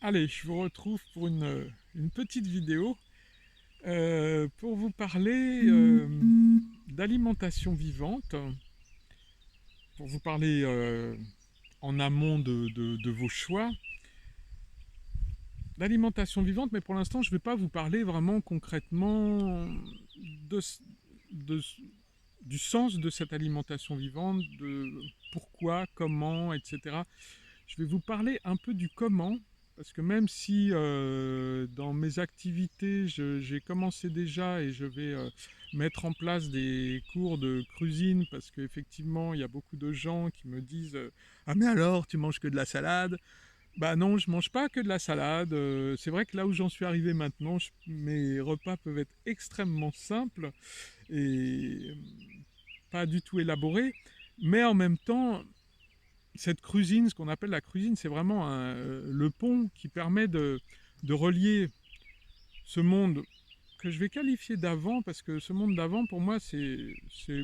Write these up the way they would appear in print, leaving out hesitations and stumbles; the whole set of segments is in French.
Allez, je vous retrouve pour une petite vidéo pour vous parler d'alimentation vivante, pour vous parler en amont de vos choix d'alimentation vivante, mais pour l'instant, je ne vais pas vous parler vraiment concrètement de, de- du sens de cette alimentation vivante, de pourquoi, comment, etc. Je vais vous parler un peu du comment, parce que même si dans mes activités, j'ai commencé déjà et je vais mettre en place des cours de cuisine, parce qu'effectivement, il y a beaucoup de gens qui me disent ah mais alors, tu manges que de la salade? Bah non, je mange pas que de la salade. C'est vrai que là où j'en suis arrivé maintenant, mes repas peuvent être extrêmement simples et pas du tout élaborés, mais en même temps, cette cuisine, ce qu'on appelle la cuisine, c'est vraiment le pont qui permet de relier ce monde que je vais qualifier d'avant, parce que ce monde d'avant, pour moi, c'est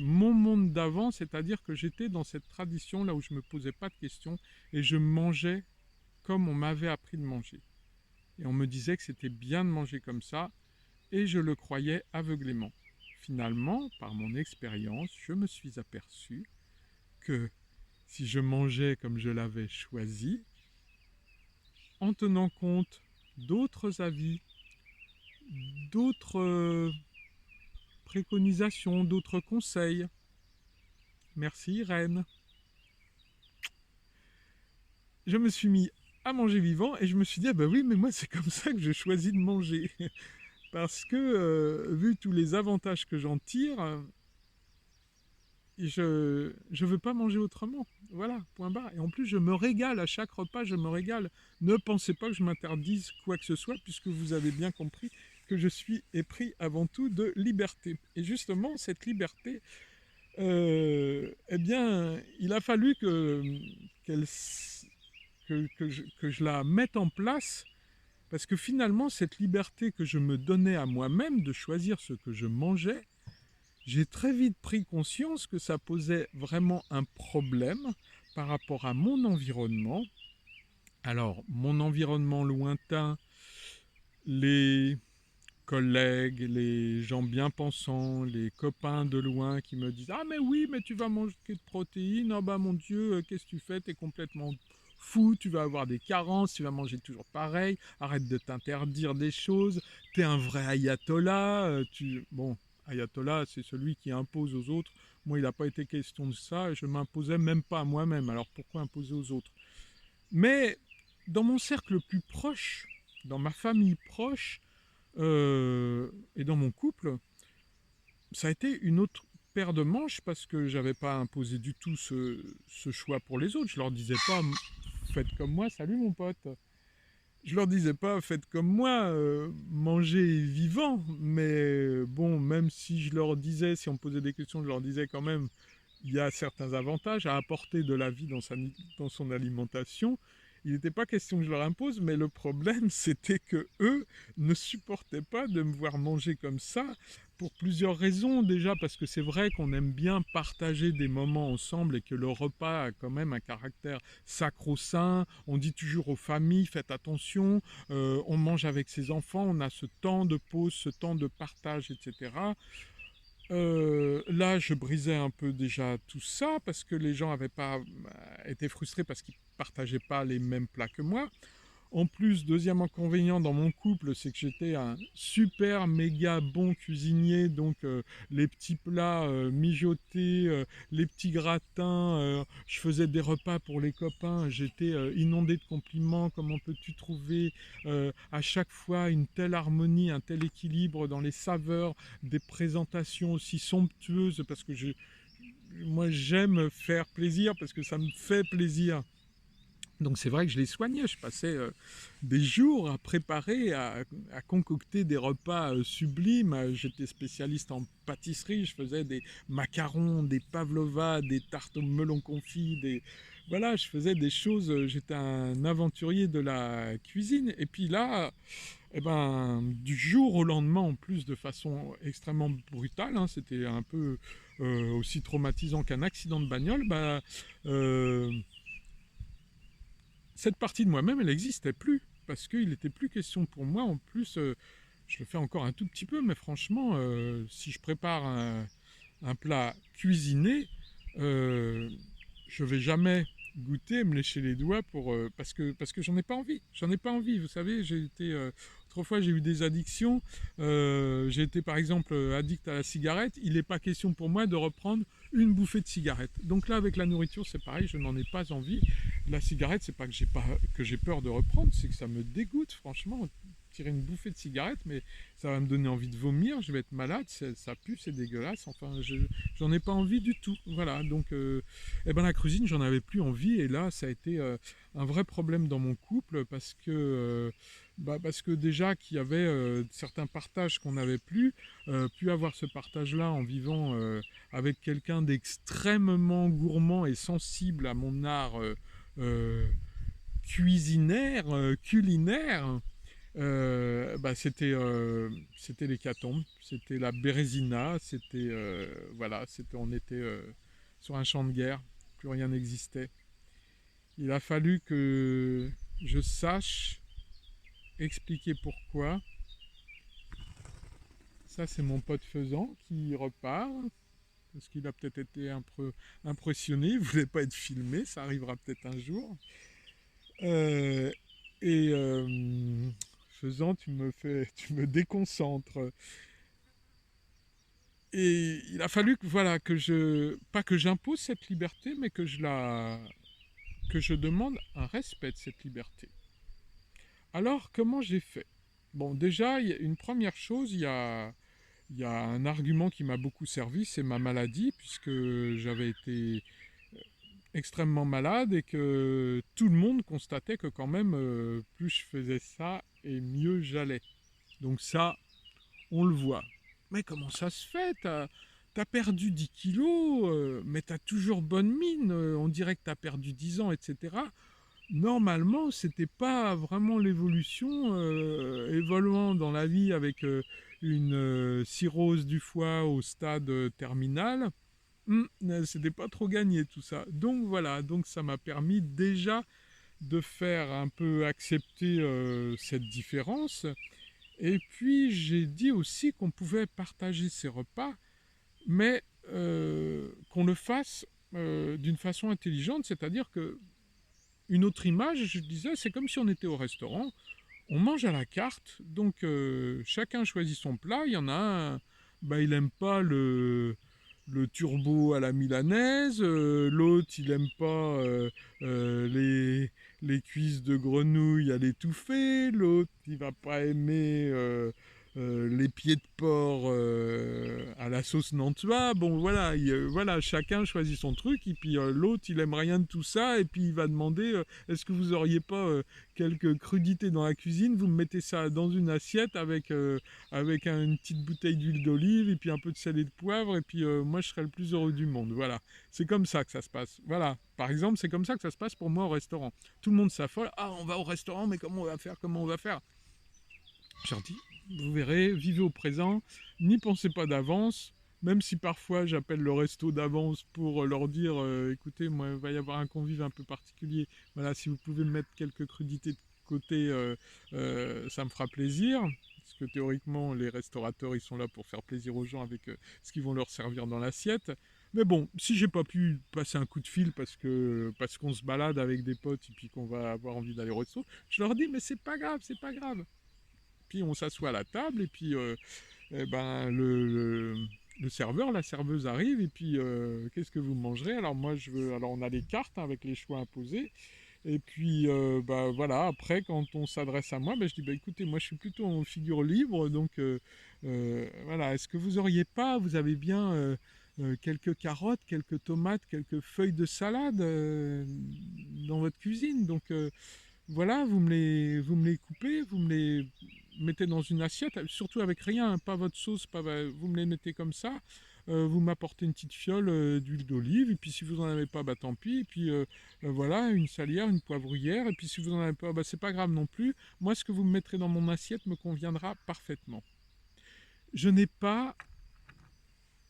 mon monde d'avant, c'est-à-dire que j'étais dans cette tradition là où je ne me posais pas de questions et je mangeais comme on m'avait appris de manger. Et on me disait que c'était bien de manger comme ça, et je le croyais aveuglément. Finalement, par mon expérience, je me suis aperçu que si je mangeais comme je l'avais choisi, en tenant compte d'autres avis, d'autres préconisations, d'autres conseils. Merci, Reine. Je me suis mis à manger vivant et je me suis dit, ah bah oui, mais moi c'est comme ça que je choisis de manger. Parce que, vu tous les avantages que j'en tire, je veux pas manger autrement. Voilà, point barre. Et en plus, je me régale à chaque repas, je me régale. Ne pensez pas que je m'interdise quoi que ce soit, puisque vous avez bien compris que je suis épris avant tout de liberté. Et justement, cette liberté, eh bien, il a fallu qu'elle, que je la mette en place, parce que finalement, cette liberté que je me donnais à moi-même de choisir ce que je mangeais, j'ai très vite pris conscience que ça posait vraiment un problème par rapport à mon environnement. Alors, mon environnement lointain, les collègues, les gens bien pensants, les copains de loin qui me disent ah mais oui, mais tu vas manger de protéines, oh bah mon Dieu, qu'est-ce que tu fais, t'es complètement fou, tu vas avoir des carences, tu vas manger toujours pareil, arrête de t'interdire des choses, t'es un vrai ayatollah, bon, ayatollah c'est celui qui impose aux autres, moi il n'a pas été question de ça, et je m'imposais même pas à moi-même, alors pourquoi imposer aux autres? Mais dans mon cercle le plus proche, dans ma famille proche, et dans mon couple, ça a été une autre paire de manches, parce que j'avais pas imposé du tout ce choix pour les autres. Je leur disais pas faites comme moi, salut mon pote. Je leur disais pas faites comme moi, mangez vivant. Mais bon, même si je leur disais, si on me posait des questions, je leur disais quand même il y a certains avantages à apporter de la vie dans son alimentation. Il n'était pas question que je leur impose, mais le problème, c'était que eux ne supportaient pas de me voir manger comme ça, pour plusieurs raisons. Déjà, parce que c'est vrai qu'on aime bien partager des moments ensemble et que le repas a quand même un caractère sacro-saint. On dit toujours aux familles, faites attention, on mange avec ses enfants, on a ce temps de pause, ce temps de partage, etc. Là, je brisais un peu déjà tout ça, parce que les gens avaient pas été frustrés parce qu'ils partageaient pas les mêmes plats que moi. En plus, deuxième inconvénient dans mon couple, c'est que j'étais un super méga bon cuisinier, donc les petits plats mijotés, les petits gratins, je faisais des repas pour les copains, j'étais inondé de compliments, comment peux-tu trouver à chaque fois une telle harmonie, un tel équilibre dans les saveurs, des présentations aussi somptueuses, parce que moi j'aime faire plaisir, parce que ça me fait plaisir. Donc c'est vrai que je les soignais, je passais des jours à préparer, à concocter des repas sublimes. J'étais spécialiste en pâtisserie, je faisais des macarons, des pavlovas, des tartes au melon confit, voilà, je faisais des choses, j'étais un aventurier de la cuisine. Et puis là, eh ben, du jour au lendemain, en plus de façon extrêmement brutale, hein, c'était un peu aussi traumatisant qu'un accident de bagnole, bah, cette partie de moi-même, elle n'existait plus. parce qu'il n'était plus question pour moi. En plus, je le fais encore un tout petit peu, mais franchement, si je prépare un plat cuisiné, je vais jamais goûter, me lécher les doigts parce que j'en ai pas envie. J'en ai pas envie. Vous savez, autrefois j'ai eu des addictions. J'ai été par exemple addict à la cigarette. Il n'est pas question pour moi de reprendre une bouffée de cigarette. Donc là, avec la nourriture, c'est pareil. Je n'en ai pas envie. La cigarette, c'est pas que j'ai peur de reprendre, c'est que ça me dégoûte. Franchement, tirer une bouffée de cigarette, mais ça va me donner envie de vomir. Je vais être malade. Ça pue, c'est dégueulasse. Enfin, j'en ai pas envie du tout. Voilà. Donc la cuisine, j'en avais plus envie, et là, ça a été un vrai problème dans mon couple parce que déjà qu'il y avait certains partages qu'on n'avait plus, pu avoir ce partage-là en vivant avec quelqu'un d'extrêmement gourmand et sensible à mon art culinaire. C'était l'hécatombe, c'était la bérésina, on était sur un champ de guerre, plus rien n'existait. Il a fallu que je sache expliquer pourquoi. Ça, c'est mon pote Faisan qui repart, parce qu'il a peut-être été un peu impressionné, il ne voulait pas être filmé, ça arrivera peut-être un jour. Euh, et Faisan, tu me déconcentres. Et il a fallu pas que j'impose cette liberté, mais que je demande un respect de cette liberté. Alors, comment j'ai fait? Bon, déjà, une première chose, il y a un argument qui m'a beaucoup servi, c'est ma maladie, puisque j'avais été extrêmement malade et que tout le monde constatait que quand même, plus je faisais ça et mieux j'allais. Donc ça, on le voit. Mais comment ça se fait? T'as perdu 10 kilos, mais t'as toujours bonne mine, on dirait que t'as perdu 10 ans, etc. Normalement, c'était pas vraiment l'évolution évoluant dans la vie avec une cirrhose du foie au stade terminal. C'était pas trop gagné tout ça. Donc voilà, donc ça m'a permis déjà de faire un peu accepter cette différence. Et puis j'ai dit aussi qu'on pouvait partager ces repas, mais qu'on le fasse d'une façon intelligente, c'est-à-dire que une autre image, je disais, c'est comme si on était au restaurant, on mange à la carte, donc chacun choisit son plat. Il y en a un, il n'aime pas le turbo à la milanaise, l'autre il n'aime pas les cuisses de grenouille à l'étouffée, l'autre il va pas aimer les pieds de porc à la sauce nantua. Bon voilà, voilà, chacun choisit son truc, et puis l'autre il aime rien de tout ça, et puis il va demander est-ce que vous auriez pas quelques crudités dans la cuisine, vous me mettez ça dans une assiette avec une petite bouteille d'huile d'olive et puis un peu de sel et de poivre, et puis moi je serai le plus heureux du monde. Voilà, c'est comme ça que ça se passe. Voilà, par exemple, c'est comme ça que ça se passe pour moi au restaurant. Tout le monde s'affole, ah on va au restaurant, mais comment on va faire? Je leur dis, vous verrez, vivez au présent, n'y pensez pas d'avance. Même si parfois j'appelle le resto d'avance pour leur dire écoutez, moi il va y avoir un convive un peu particulier, voilà, si vous pouvez me mettre quelques crudités de côté, ça me fera plaisir. Parce que théoriquement, les restaurateurs ils sont là pour faire plaisir aux gens avec ce qu'ils vont leur servir dans l'assiette. Mais bon, si j'ai pas pu passer un coup de fil parce qu'on se balade avec des potes et puis qu'on va avoir envie d'aller au resto, je leur dis mais c'est pas grave, c'est pas grave. Puis on s'assoit à la table et puis le serveur, la serveuse arrive et puis qu'est-ce que vous mangerez? Alors moi je veux, alors on a les cartes avec les choix imposés, et puis voilà, après quand on s'adresse à moi, je dis écoutez, moi je suis plutôt en figure libre, donc voilà, est-ce que vous auriez pas, vous avez bien quelques carottes, quelques tomates, quelques feuilles de salade dans votre cuisine, donc voilà, vous me les coupez, vous me les mettez dans une assiette, surtout avec rien, hein, pas votre sauce, vous me les mettez comme ça. Vous m'apportez une petite fiole d'huile d'olive, et puis si vous n'en avez pas, tant pis. Et puis voilà, une salière, une poivrière, et puis si vous n'en avez pas, c'est pas grave non plus. Moi, ce que vous me mettrez dans mon assiette me conviendra parfaitement. Je n'ai pas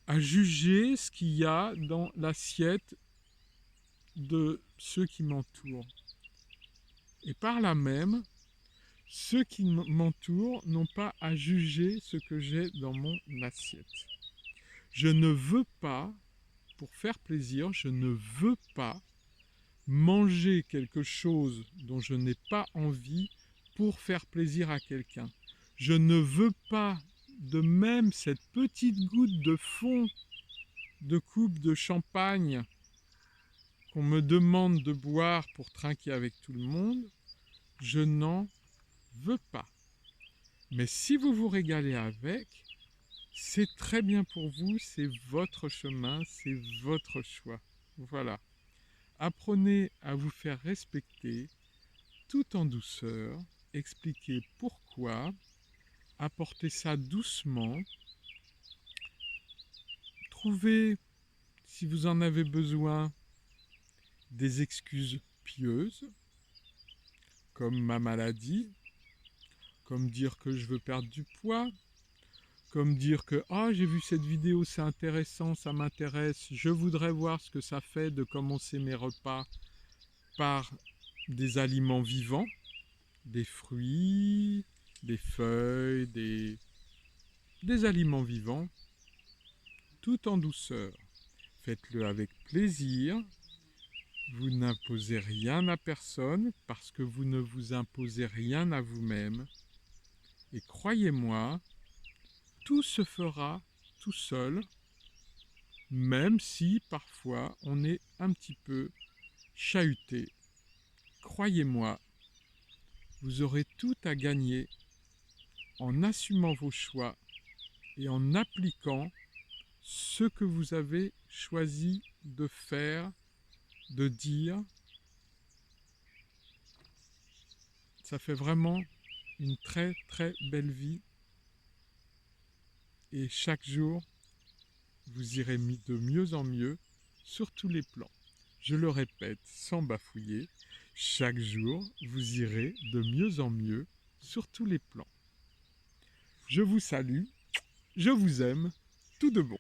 à juger ce qu'il y a dans l'assiette de ceux qui m'entourent. Et par là même, Ceux qui m'entourent n'ont pas à juger ce que j'ai dans mon assiette. Je ne veux pas, pour faire plaisir, je ne veux pas manger quelque chose dont je n'ai pas envie pour faire plaisir à quelqu'un. Je ne veux pas de même cette petite goutte de fond de coupe de champagne qu'on me demande de boire pour trinquer avec tout le monde. Je n'en veux pas. Mais si vous vous régalez avec, c'est très bien pour vous, c'est votre chemin, c'est votre choix. Voilà. Apprenez à vous faire respecter tout en douceur, expliquez pourquoi, apportez ça doucement, trouvez, si vous en avez besoin, des excuses pieuses, comme ma maladie, comme dire que je veux perdre du poids, comme dire que « j'ai vu cette vidéo, c'est intéressant, ça m'intéresse, je voudrais voir ce que ça fait de commencer mes repas par des aliments vivants, des fruits, des feuilles, des aliments vivants, tout en douceur. Faites-le avec plaisir. Vous n'imposez rien à personne parce que vous ne vous imposez rien à vous-même. Et croyez-moi, tout se fera tout seul, même si parfois on est un petit peu chahuté. Croyez-moi, vous aurez tout à gagner en assumant vos choix et en appliquant ce que vous avez choisi de faire, de dire. Ça fait vraiment une très très belle vie et chaque jour vous irez de mieux en mieux sur tous les plans. Je le répète sans bafouiller, chaque jour vous irez de mieux en mieux sur tous les plans. Je vous salue, je vous aime, tout de bon.